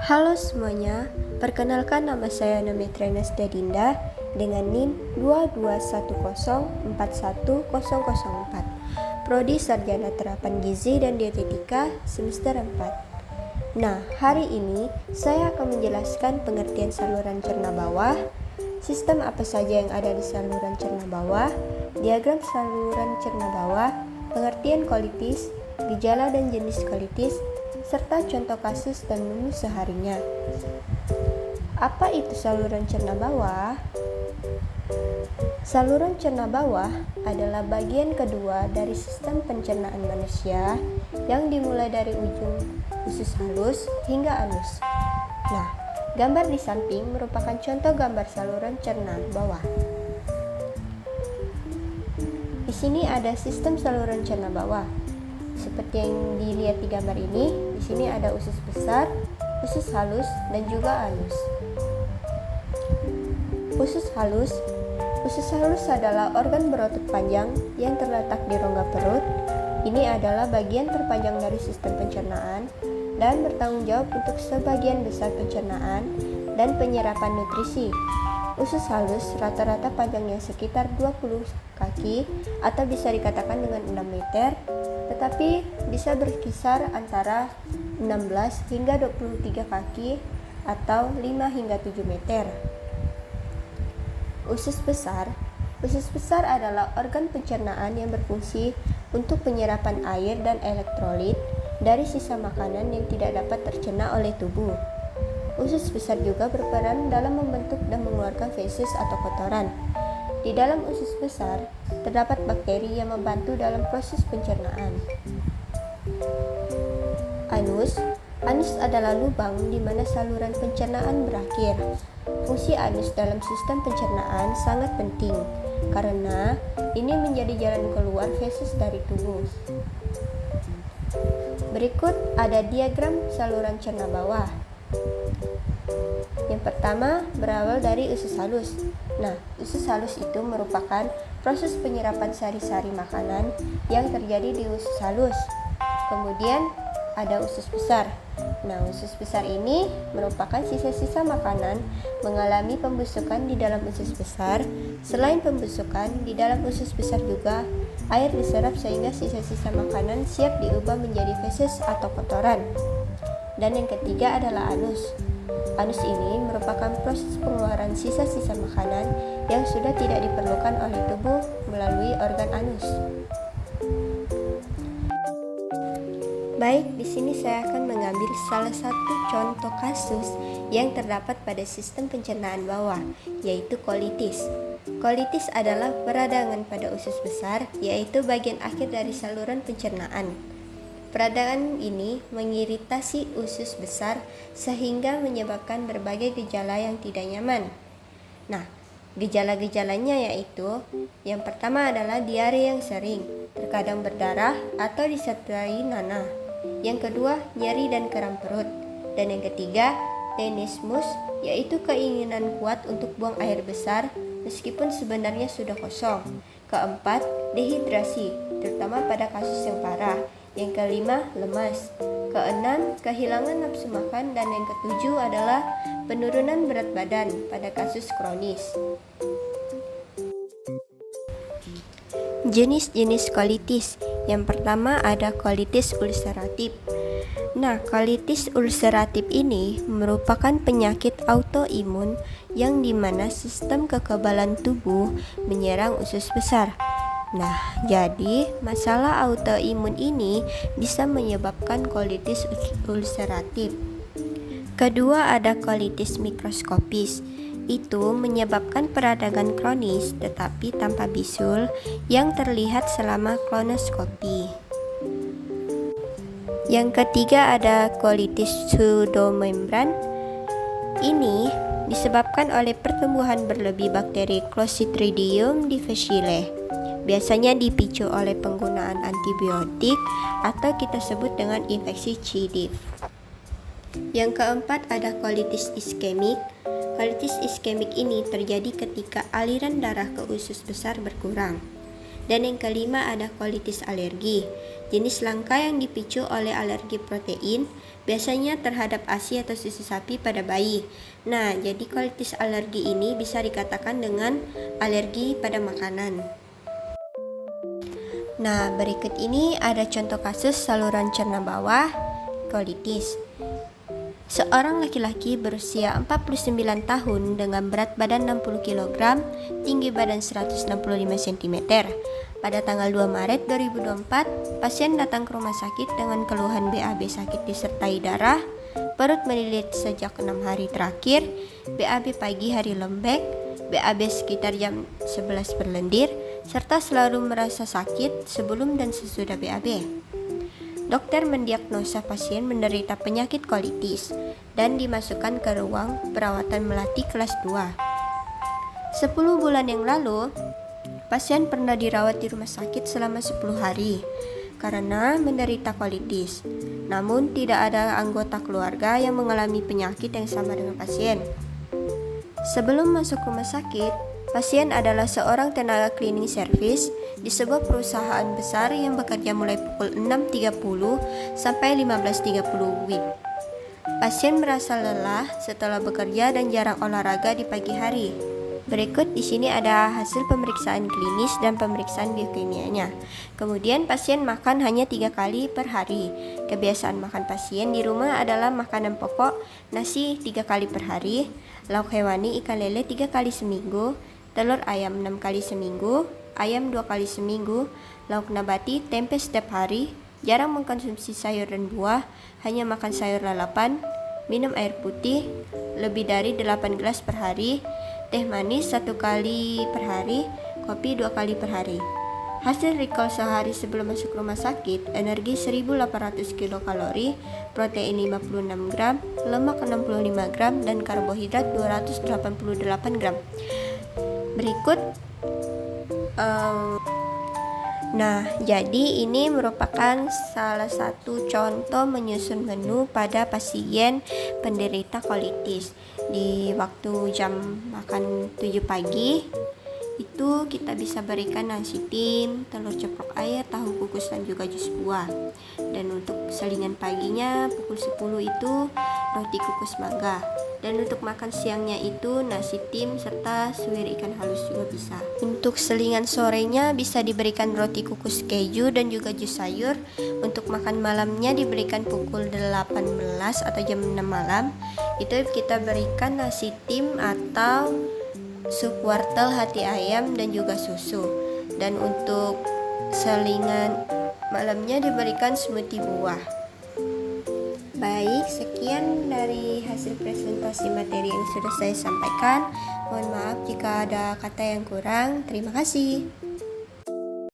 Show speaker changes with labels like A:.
A: Halo semuanya, perkenalkan nama saya Nometrena Dinda dengan NIM 221041004, Prodi Sarjana Terapan Gizi dan Dietetika semester 4. Nah, hari ini saya akan menjelaskan pengertian saluran cerna bawah, sistem apa saja yang ada di saluran cerna bawah, diagram saluran cerna bawah, pengertian kolitis, gejala dan jenis kolitis, serta contoh kasus dan menu seharinya. Apa itu saluran cerna bawah? Saluran cerna bawah adalah bagian kedua dari sistem pencernaan manusia yang dimulai dari ujung usus halus hingga anus. Nah, gambar di samping merupakan contoh gambar saluran cerna bawah. Di sini ada sistem saluran cerna bawah. Seperti yang dilihat di gambar ini, di sini ada usus besar, usus halus, dan juga anus. Usus halus adalah organ berotot panjang yang terletak di rongga perut. Ini adalah bagian terpanjang dari sistem pencernaan dan bertanggung jawab untuk sebagian besar pencernaan dan penyerapan nutrisi. Usus halus rata-rata panjangnya sekitar 20 kaki atau bisa dikatakan dengan 6 meter, tetapi bisa berkisar antara 16 hingga 23 kaki atau 5 hingga 7 meter. Usus besar adalah organ pencernaan yang berfungsi untuk penyerapan air dan elektrolit dari sisa makanan yang tidak dapat tercerna oleh tubuh. Usus besar juga berperan dalam membentuk dan mengeluarkan feses atau kotoran. Di dalam usus besar terdapat bakteri yang membantu dalam proses pencernaan. Anus adalah lubang di mana saluran pencernaan berakhir. Fungsi anus dalam sistem pencernaan sangat penting karena ini menjadi jalan keluar feses dari tubuh. Berikut ada diagram saluran cerna bawah. Yang pertama berawal dari usus halus. Nah, usus halus itu merupakan proses penyerapan sari-sari makanan yang terjadi di usus halus. Kemudian ada usus besar. Nah, usus besar ini merupakan sisa-sisa makanan mengalami pembusukan di dalam usus besar. Selain pembusukan, di dalam usus besar juga air diserap sehingga sisa-sisa makanan siap diubah menjadi feses atau kotoran. Dan yang ketiga adalah anus. Anus ini merupakan proses pengeluaran sisa-sisa makanan yang sudah tidak diperlukan oleh tubuh melalui organ anus. Baik, di sini saya akan mengambil salah satu contoh kasus yang terdapat pada sistem pencernaan bawah, yaitu kolitis. Kolitis adalah peradangan pada usus besar, yaitu bagian akhir dari saluran pencernaan. Peradangan ini mengiritasi usus besar sehingga menyebabkan berbagai gejala yang tidak nyaman. Nah, gejala-gejalanya yaitu yang pertama adalah diare yang sering, terkadang berdarah atau disertai nanah. Yang kedua, nyeri dan kram perut. Dan yang ketiga, tenesmus, yaitu keinginan kuat untuk buang air besar meskipun sebenarnya sudah kosong. Keempat, dehidrasi, terutama pada kasus yang parah. Yang kelima, lemas. Keenam, kehilangan nafsu makan. Dan yang ketujuh adalah penurunan berat badan pada kasus kronis. Jenis-jenis kolitis. Yang pertama ada kolitis ulceratif. Nah, kolitis ulceratif ini merupakan penyakit autoimun yang dimana sistem kekebalan tubuh menyerang usus besar. Nah, jadi masalah autoimun ini bisa menyebabkan kolitis ulceratif. Kedua ada kolitis mikroskopis. Itu menyebabkan peradangan kronis tetapi tanpa bisul yang terlihat selama kolonoskopi. Yang ketiga ada kolitis pseudomembran. Ini disebabkan oleh pertumbuhan berlebih bakteri Clostridium difficile. Biasanya dipicu oleh penggunaan antibiotik atau kita sebut dengan infeksi C. diff. Yang keempat ada kolitis iskemik. Kolitis iskemik ini terjadi ketika aliran darah ke usus besar berkurang. Dan yang kelima ada kolitis alergi. Jenis langka yang dipicu oleh alergi protein, biasanya terhadap ASI atau susu sapi pada bayi. Nah, jadi kolitis alergi ini bisa dikatakan dengan alergi pada makanan. Nah, berikut ini ada contoh kasus saluran cerna bawah kolitis. Seorang laki-laki berusia 49 tahun dengan berat badan 60 kg, tinggi badan 165 cm. Pada tanggal 2 Maret 2024, pasien datang ke rumah sakit dengan keluhan BAB sakit disertai darah, perut melilit sejak 6 hari terakhir, BAB pagi hari lembek, BAB sekitar jam 11 berlendir, serta selalu merasa sakit sebelum dan sesudah BAB. Dokter mendiagnosa pasien menderita penyakit kolitis dan dimasukkan ke ruang perawatan melati kelas 2. 10 bulan yang lalu, pasien pernah dirawat di rumah sakit selama 10 hari karena menderita kolitis. Namun tidak ada anggota keluarga yang mengalami penyakit yang sama dengan pasien. Sebelum masuk rumah sakit, pasien adalah seorang tenaga cleaning service di sebuah perusahaan besar yang bekerja mulai pukul 6.30 sampai 15.30 WIB. Pasien merasa lelah setelah bekerja dan jarang olahraga di pagi hari. Berikut di sini ada hasil pemeriksaan klinis dan pemeriksaan biokimianya. Kemudian pasien makan hanya 3 kali per hari. Kebiasaan makan pasien di rumah adalah makanan pokok, nasi 3 kali per hari, lauk hewani ikan lele 3 kali seminggu, telur ayam 6 kali seminggu, ayam 2 kali seminggu, lauk nabati tempe setiap hari, jarang mengkonsumsi sayur dan buah, hanya makan sayur lalapan, minum air putih lebih dari 8 gelas per hari, teh manis 1 kali per hari, kopi 2 kali per hari. Hasil recall sehari sebelum masuk rumah sakit, energi 1800 kilokalori, protein 56 gram, lemak 65 gram, dan karbohidrat 288 gram. Berikut Nah, jadi ini merupakan salah satu contoh menyusun menu pada pasien penderita kolitis. Di waktu jam makan 7 pagi, itu kita bisa berikan nasi tim, telur ceplok air, tahu kukus, dan juga jus buah. Dan untuk selingan paginya pukul 10 itu roti kukus mangga. Dan untuk makan siangnya itu nasi tim serta suwir ikan halus juga bisa. Untuk selingan sorenya bisa diberikan roti kukus keju dan juga jus sayur. Untuk makan malamnya diberikan pukul 18 atau jam 6 malam. Itu kita berikan nasi tim atau sup wortel hati ayam dan juga susu. Dan untuk selingan malamnya diberikan smoothie buah. Baik, sekian dari hasil presentasi materi yang sudah saya sampaikan. Mohon maaf jika ada kata yang kurang. Terima kasih.